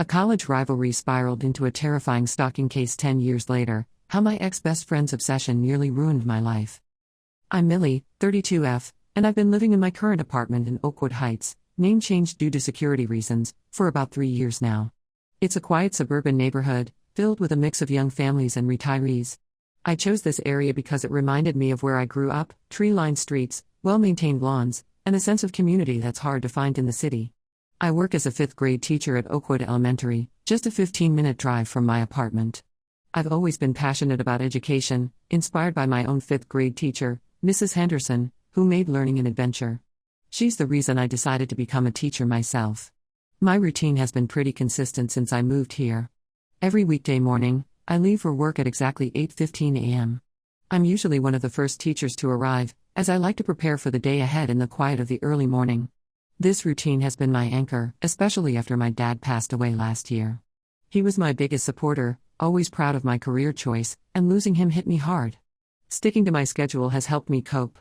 A college rivalry spiraled into a terrifying stalking case 10 years later. How my ex-best friend's obsession nearly ruined my life. I'm Millie, 32F, and I've been living in my current apartment in Oakwood Heights, name changed due to security reasons, for about 3 years now. It's a quiet suburban neighborhood, filled with a mix of young families and retirees. I chose this area because it reminded me of where I grew up: tree-lined streets, well-maintained lawns, and a sense of community that's hard to find in the city. I work as a 5th grade teacher at Oakwood Elementary, just a 15-minute drive from my apartment. I've always been passionate about education, inspired by my own 5th grade teacher, Mrs. Henderson, who made learning an adventure. She's the reason I decided to become a teacher myself. My routine has been pretty consistent since I moved here. Every weekday morning, I leave for work at exactly 8:15 a.m. I'm usually one of the first teachers to arrive, as I like to prepare for the day ahead in the quiet of the early morning. This routine has been my anchor, especially after my dad passed away last year. He was my biggest supporter, always proud of my career choice, and losing him hit me hard. Sticking to my schedule has helped me cope.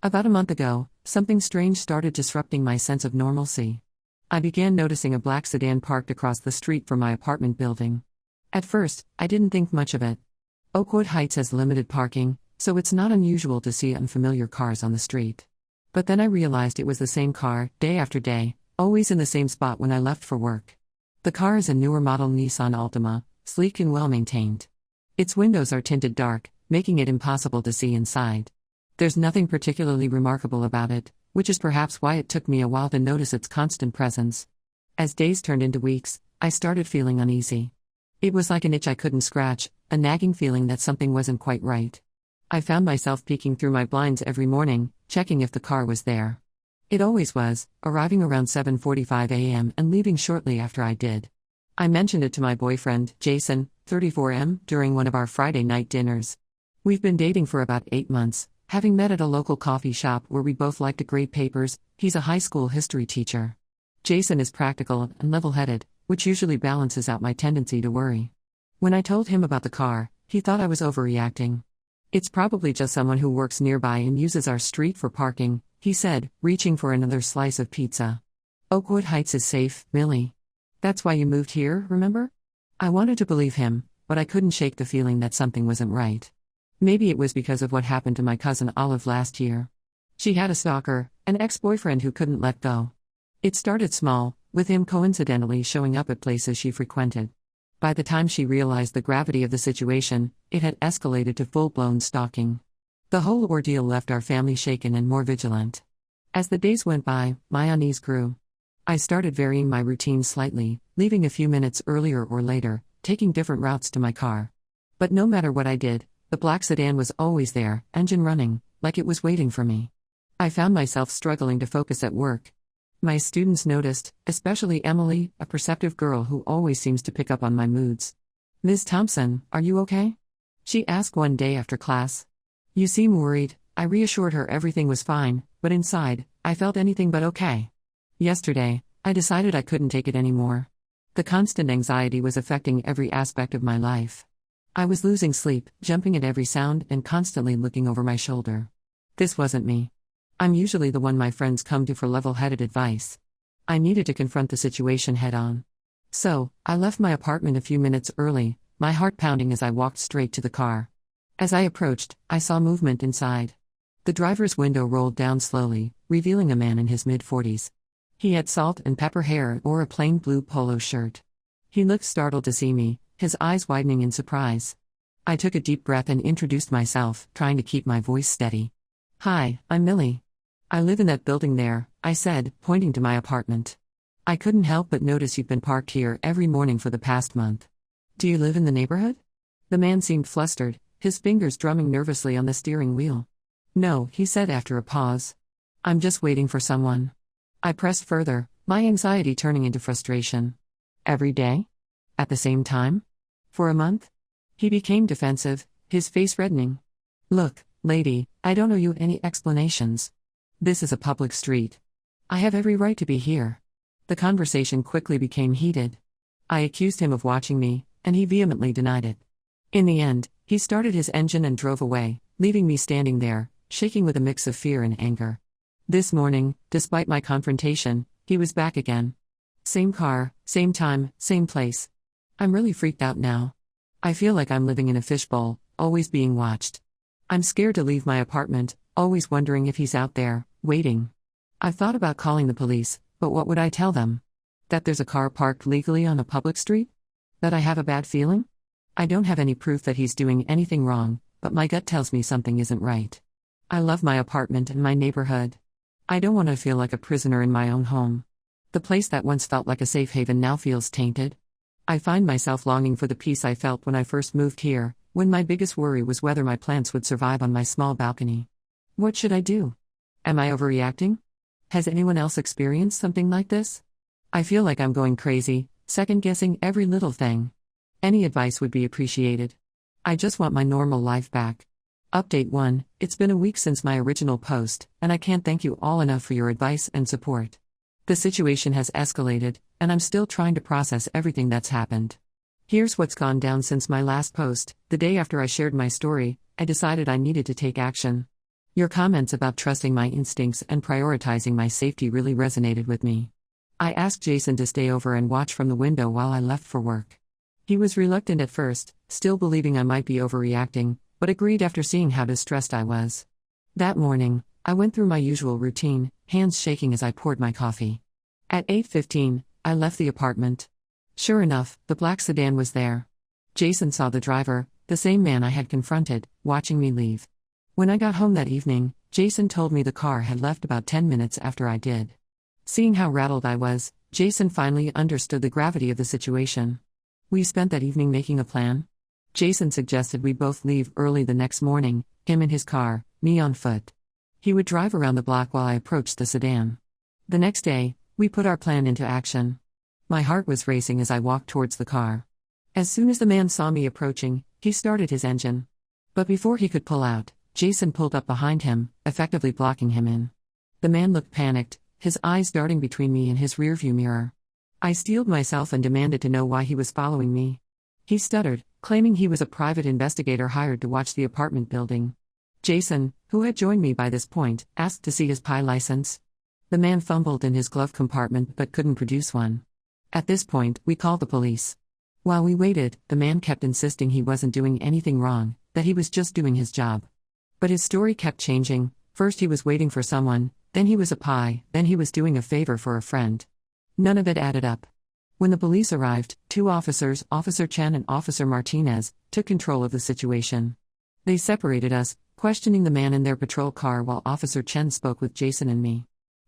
About a month ago, something strange started disrupting my sense of normalcy. I began noticing a black sedan parked across the street from my apartment building. At first, I didn't think much of it. Oakwood Heights has limited parking, so it's not unusual to see unfamiliar cars on the street. But then I realized it was the same car, day after day, always in the same spot when I left for work. The car is a newer model Nissan Altima, sleek and well-maintained. Its windows are tinted dark, making it impossible to see inside. There's nothing particularly remarkable about it, which is perhaps why it took me a while to notice its constant presence. As days turned into weeks, I started feeling uneasy. It was like an itch I couldn't scratch, a nagging feeling that something wasn't quite right. I found myself peeking through my blinds every morning, checking if the car was there. It always was, arriving around 7:45 a.m. and leaving shortly after I did. I mentioned it to my boyfriend, Jason, 34M, during one of our Friday night dinners. We've been dating for about 8 months, having met at a local coffee shop where we both like to grade papers. He's a high school history teacher. Jason is practical and level-headed, which usually balances out my tendency to worry. When I told him about the car, he thought I was overreacting. It's probably just someone who works nearby and uses our street for parking, he said, reaching for another slice of pizza. Oakwood Heights is safe, Millie. That's why you moved here, remember? I wanted to believe him, but I couldn't shake the feeling that something wasn't right. Maybe it was because of what happened to my cousin Olive last year. She had a stalker, an ex-boyfriend who couldn't let go. It started small, with him coincidentally showing up at places she frequented. By the time she realized the gravity of the situation, it had escalated to full-blown stalking. The whole ordeal left our family shaken and more vigilant. As the days went by, my unease grew. I started varying my routine slightly, leaving a few minutes earlier or later, taking different routes to my car. But no matter what I did, the black sedan was always there, engine running, like it was waiting for me. I found myself struggling to focus at work. My students noticed, especially Emily, a perceptive girl who always seems to pick up on my moods. "Ms. Thompson, are you okay?" she asked one day after class. "You seem worried." I reassured her everything was fine, but inside, I felt anything but okay. Yesterday, I decided I couldn't take it anymore. The constant anxiety was affecting every aspect of my life. I was losing sleep, jumping at every sound, and constantly looking over my shoulder. This wasn't me. I'm usually the one my friends come to for level-headed advice. I needed to confront the situation head-on. So, I left my apartment a few minutes early, my heart pounding as I walked straight to the car. As I approached, I saw movement inside. The driver's window rolled down slowly, revealing a man in his mid-40s. He had salt and pepper hair and wore a plain blue polo shirt. He looked startled to see me, his eyes widening in surprise. I took a deep breath and introduced myself, trying to keep my voice steady. "Hi, I'm Millie. I live in that building there," I said, pointing to my apartment. "I couldn't help but notice you've been parked here every morning for the past month. Do you live in the neighborhood?" The man seemed flustered, his fingers drumming nervously on the steering wheel. "No," he said after a pause. "I'm just waiting for someone." I pressed further, my anxiety turning into frustration. "Every day? At the same time? For a month?" He became defensive, his face reddening. "Look, lady, I don't owe you any explanations. This is a public street. I have every right to be here." The conversation quickly became heated. I accused him of watching me, and he vehemently denied it. In the end, he started his engine and drove away, leaving me standing there, shaking with a mix of fear and anger. This morning, despite my confrontation, he was back again. Same car, same time, same place. I'm really freaked out now. I feel like I'm living in a fishbowl, always being watched. I'm scared to leave my apartment, always wondering if he's out there, waiting. I've thought about calling the police, but what would I tell them? That there's a car parked legally on a public street? That I have a bad feeling? I don't have any proof that he's doing anything wrong, but my gut tells me something isn't right. I love my apartment and my neighborhood. I don't want to feel like a prisoner in my own home. The place that once felt like a safe haven now feels tainted. I find myself longing for the peace I felt when I first moved here, when my biggest worry was whether my plants would survive on my small balcony. What should I do? Am I overreacting? Has anyone else experienced something like this? I feel like I'm going crazy, second-guessing every little thing. Any advice would be appreciated. I just want my normal life back. Update 1: It's been a week since my original post, and I can't thank you all enough for your advice and support. The situation has escalated, and I'm still trying to process everything that's happened. Here's what's gone down since my last post. The day after I shared my story, I decided I needed to take action. Your comments about trusting my instincts and prioritizing my safety really resonated with me. I asked Jason to stay over and watch from the window while I left for work. He was reluctant at first, still believing I might be overreacting, but agreed after seeing how distressed I was. That morning, I went through my usual routine, hands shaking as I poured my coffee. At 8:15, I left the apartment. Sure enough, the black sedan was there. Jason saw the driver, the same man I had confronted, watching me leave. When I got home that evening, Jason told me the car had left about 10 minutes after I did. Seeing how rattled I was, Jason finally understood the gravity of the situation. We spent that evening making a plan. Jason suggested we both leave early the next morning, him in his car, me on foot. He would drive around the block while I approached the sedan. The next day, we put our plan into action. My heart was racing as I walked towards the car. As soon as the man saw me approaching, he started his engine. But before he could pull out, Jason pulled up behind him, effectively blocking him in. The man looked panicked, his eyes darting between me and his rearview mirror. I steeled myself and demanded to know why he was following me. He stuttered, claiming he was a private investigator hired to watch the apartment building. Jason, who had joined me by this point, asked to see his PI license. The man fumbled in his glove compartment but couldn't produce one. At this point, we called the police. While we waited, the man kept insisting he wasn't doing anything wrong, that he was just doing his job. But his story kept changing. First he was waiting for someone, then he was a PI, then he was doing a favor for a friend. None of it added up. When the police arrived, two officers, Officer Chen and Officer Martinez, took control of the situation. They separated us, questioning the man in their patrol car while Officer Chen spoke with Jason and me.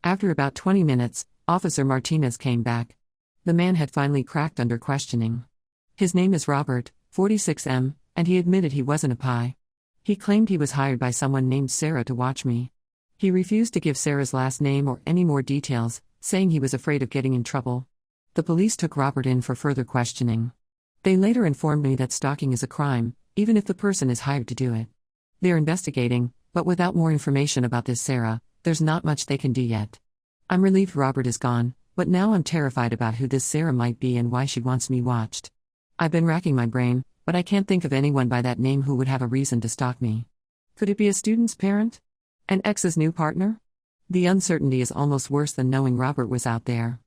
After about 20 minutes, Officer Martinez came back. The man had finally cracked under questioning. His name is Robert, 46M, and he admitted he wasn't a PI. He claimed he was hired by someone named Sarah to watch me. He refused to give Sarah's last name or any more details, saying he was afraid of getting in trouble. The police took Robert in for further questioning. They later informed me that stalking is a crime, even if the person is hired to do it. They're investigating, but without more information about this Sarah, there's not much they can do yet. I'm relieved Robert is gone, but now I'm terrified about who this Sarah might be and why she wants me watched. I've been racking my brain, but I can't think of anyone by that name who would have a reason to stalk me. Could it be a student's parent? An ex's new partner? The uncertainty is almost worse than knowing Robert was out there.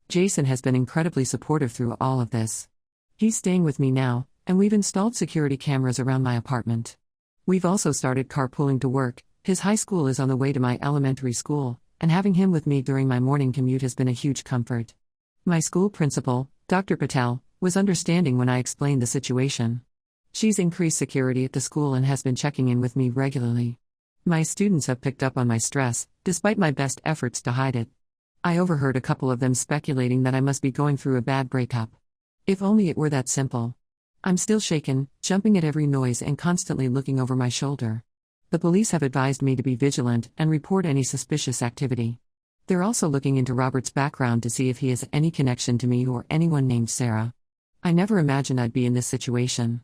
Jason has been incredibly supportive through all of this. He's staying with me now, and we've installed security cameras around my apartment. We've also started carpooling to work. His high school is on the way to my elementary school, and having him with me during my morning commute has been a huge comfort. My school principal, Dr. Patel, was understanding when I explained the situation. She's increased security at the school and has been checking in with me regularly. My students have picked up on my stress, despite my best efforts to hide it. I overheard a couple of them speculating that I must be going through a bad breakup. If only it were that simple. I'm still shaken, jumping at every noise and constantly looking over my shoulder. The police have advised me to be vigilant and report any suspicious activity. They're also looking into Robert's background to see if he has any connection to me or anyone named Sarah. I never imagined I'd be in this situation.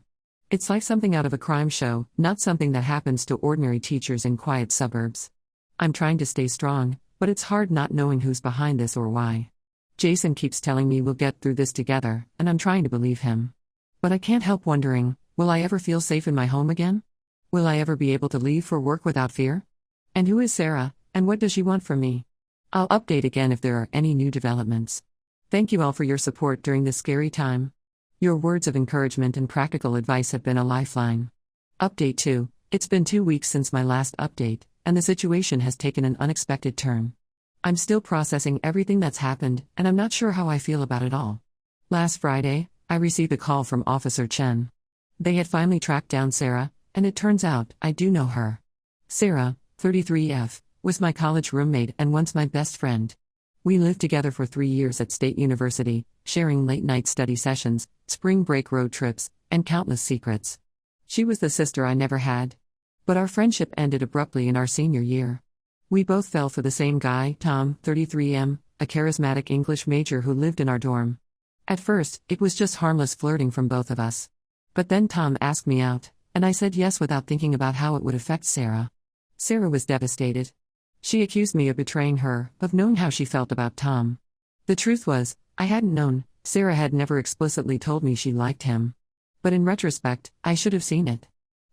It's like something out of a crime show, not something that happens to ordinary teachers in quiet suburbs. I'm trying to stay strong, but it's hard not knowing who's behind this or why. Jason keeps telling me we'll get through this together, and I'm trying to believe him. But I can't help wondering, will I ever feel safe in my home again? Will I ever be able to leave for work without fear? And who is Sarah, and what does she want from me? I'll update again if there are any new developments. Thank you all for your support during this scary time. Your words of encouragement and practical advice have been a lifeline. Update 2. It's been 2 weeks since my last update, and the situation has taken an unexpected turn. I'm still processing everything that's happened, and I'm not sure how I feel about it all. Last Friday, I received a call from Officer Chen. They had finally tracked down Sarah, and it turns out I do know her. Sarah, 33F, was my college roommate and once my best friend. We lived together for 3 years at State University, sharing late-night study sessions, spring break road trips, and countless secrets. She was the sister I never had. But our friendship ended abruptly in our senior year. We both fell for the same guy, Tom, 33M, a charismatic English major who lived in our dorm. At first, it was just harmless flirting from both of us. But then Tom asked me out, and I said yes without thinking about how it would affect Sarah. Sarah was devastated. She accused me of betraying her, of knowing how she felt about Tom. The truth was, I hadn't known. Sarah had never explicitly told me she liked him. But in retrospect, I should have seen it.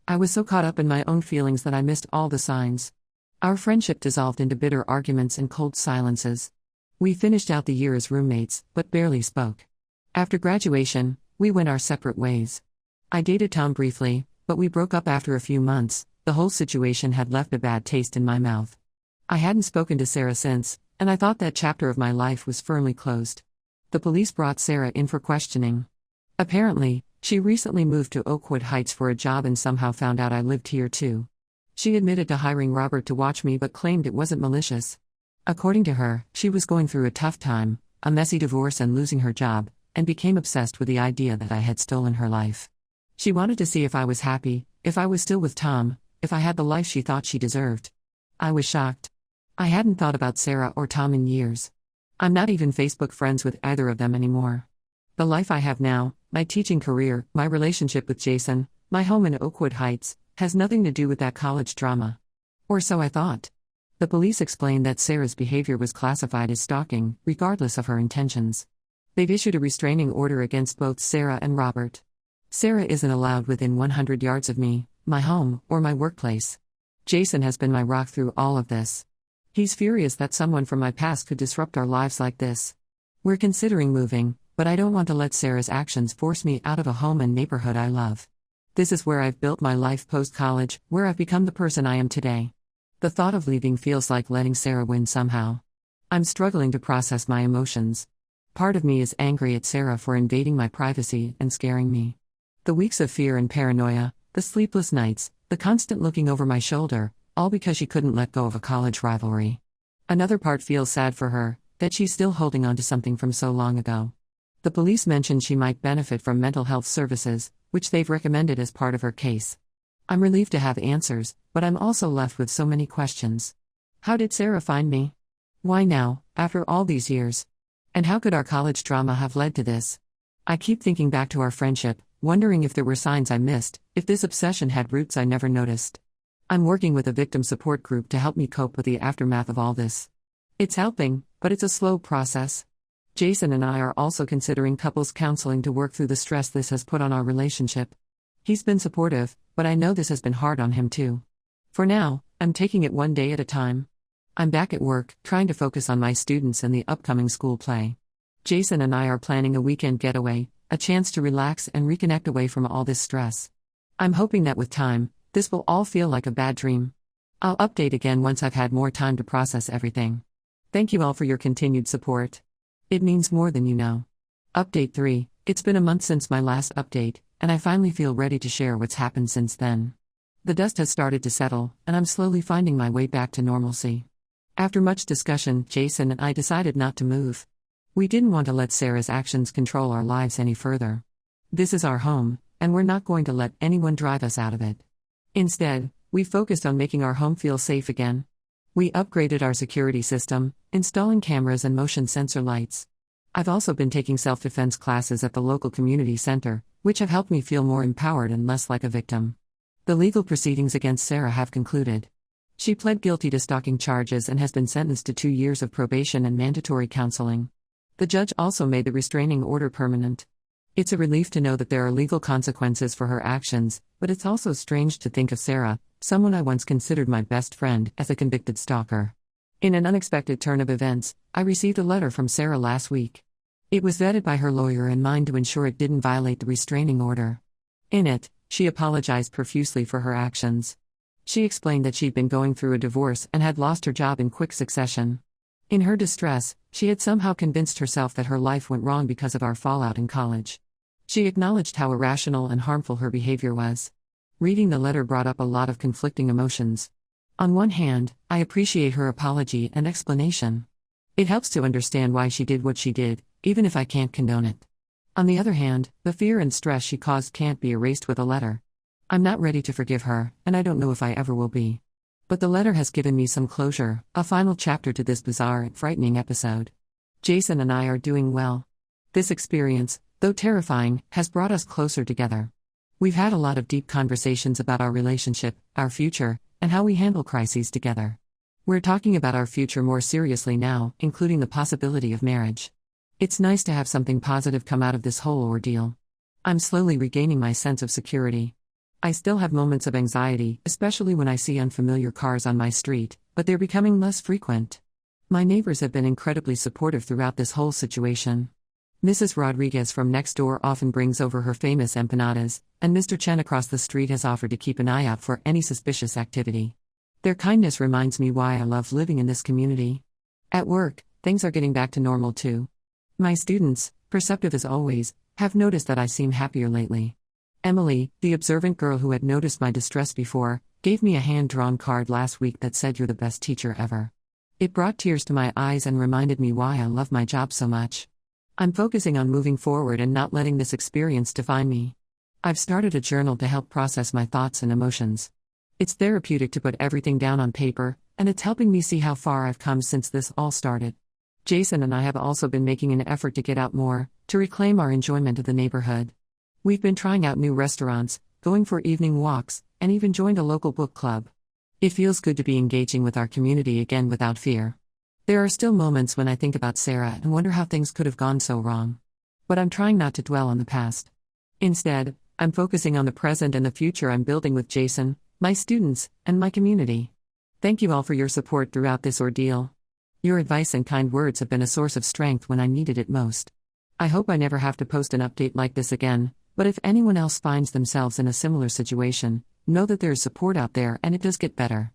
I was so caught up in my own feelings that I missed all the signs. Our friendship dissolved into bitter arguments and cold silences. We finished out the year as roommates, but barely spoke. After graduation, we went our separate ways. I dated Tom briefly, but we broke up after a few months. The whole situation had left a bad taste in my mouth. I hadn't spoken to Sarah since, and I thought that chapter of my life was firmly closed. The police brought Sarah in for questioning. Apparently, she recently moved to Oakwood Heights for a job and somehow found out I lived here too. She admitted to hiring Robert to watch me but claimed it wasn't malicious. According to her, she was going through a tough time, a messy divorce and losing her job, and became obsessed with the idea that I had stolen her life. She wanted to see if I was happy, if I was still with Tom, if I had the life she thought she deserved. I was shocked. I hadn't thought about Sarah or Tom in years. I'm not even Facebook friends with either of them anymore. The life I have now, my teaching career, my relationship with Jason, my home in Oakwood Heights, has nothing to do with that college drama. Or so I thought. The police explained that Sarah's behavior was classified as stalking, regardless of her intentions. They've issued a restraining order against both Sarah and Robert. Sarah isn't allowed within 100 yards of me, my home, or my workplace. Jason has been my rock through all of this. He's furious that someone from my past could disrupt our lives like this. We're considering moving, but I don't want to let Sarah's actions force me out of a home and neighborhood I love. This is where I've built my life post-college, where I've become the person I am today. The thought of leaving feels like letting Sarah win somehow. I'm struggling to process my emotions. Part of me is angry at Sarah for invading my privacy and scaring me. The weeks of fear and paranoia, the sleepless nights, the constant looking over my shoulder, all because she couldn't let go of a college rivalry. Another part feels sad for her, that she's still holding on to something from so long ago. The police mentioned she might benefit from mental health services, which they've recommended as part of her case. I'm relieved to have answers, but I'm also left with so many questions. How did Sarah find me? Why now, after all these years? And how could our college drama have led to this? I keep thinking back to our friendship, wondering if there were signs I missed, if this obsession had roots I never noticed. I'm working with a victim support group to help me cope with the aftermath of all this. It's helping, but it's a slow process. Jason and I are also considering couples counseling to work through the stress this has put on our relationship. He's been supportive, but I know this has been hard on him too. For now, I'm taking it one day at a time. I'm back at work, trying to focus on my students and the upcoming school play. Jason and I are planning a weekend getaway, a chance to relax and reconnect away from all this stress. I'm hoping that with time, this will all feel like a bad dream. I'll update again once I've had more time to process everything. Thank you all for your continued support. It means more than you know. Update 3. It's been a month since my last update, and I finally feel ready to share what's happened since then. The dust has started to settle, and I'm slowly finding my way back to normalcy. After much discussion, Jason and I decided not to move. We didn't want to let Sarah's actions control our lives any further. This is our home, and we're not going to let anyone drive us out of it. Instead, we focused on making our home feel safe again. We upgraded our security system, installing cameras and motion sensor lights. I've also been taking self-defense classes at the local community center, which have helped me feel more empowered and less like a victim. The legal proceedings against Sarah have concluded. She pled guilty to stalking charges and has been sentenced to 2 years of probation and mandatory counseling. The judge also made the restraining order permanent. It's a relief to know that there are legal consequences for her actions, but it's also strange to think of Sarah, someone I once considered my best friend, as a convicted stalker. In an unexpected turn of events, I received a letter from Sarah last week. It was vetted by her lawyer and mine to ensure it didn't violate the restraining order. In it, she apologized profusely for her actions. She explained that she'd been going through a divorce and had lost her job in quick succession. In her distress, she had somehow convinced herself that her life went wrong because of our fallout in college. She acknowledged how irrational and harmful her behavior was. Reading the letter brought up a lot of conflicting emotions. On one hand, I appreciate her apology and explanation. It helps to understand why she did what she did, even if I can't condone it. On the other hand, the fear and stress she caused can't be erased with a letter. I'm not ready to forgive her, and I don't know if I ever will be. But the letter has given me some closure, a final chapter to this bizarre and frightening episode. Jason and I are doing well. This experience, though terrifying, has brought us closer together. We've had a lot of deep conversations about our relationship, our future, and how we handle crises together. We're talking about our future more seriously now, including the possibility of marriage. It's nice to have something positive come out of this whole ordeal. I'm slowly regaining my sense of security. I still have moments of anxiety, especially when I see unfamiliar cars on my street, but they're becoming less frequent. My neighbors have been incredibly supportive throughout this whole situation. Mrs. Rodriguez from next door often brings over her famous empanadas, and Mr. Chen across the street has offered to keep an eye out for any suspicious activity. Their kindness reminds me why I love living in this community. At work, things are getting back to normal too. My students, perceptive as always, have noticed that I seem happier lately. Emily, the observant girl who had noticed my distress before, gave me a hand-drawn card last week that said, "You're the best teacher ever." It brought tears to my eyes and reminded me why I love my job so much. I'm focusing on moving forward and not letting this experience define me. I've started a journal to help process my thoughts and emotions. It's therapeutic to put everything down on paper, and it's helping me see how far I've come since this all started. Jason and I have also been making an effort to get out more, to reclaim our enjoyment of the neighborhood. We've been trying out new restaurants, going for evening walks, and even joined a local book club. It feels good to be engaging with our community again without fear. There are still moments when I think about Sarah and wonder how things could have gone so wrong. But I'm trying not to dwell on the past. Instead, I'm focusing on the present and the future I'm building with Jason, my students, and my community. Thank you all for your support throughout this ordeal. Your advice and kind words have been a source of strength when I needed it most. I hope I never have to post an update like this again, but if anyone else finds themselves in a similar situation, know that there is support out there and it does get better.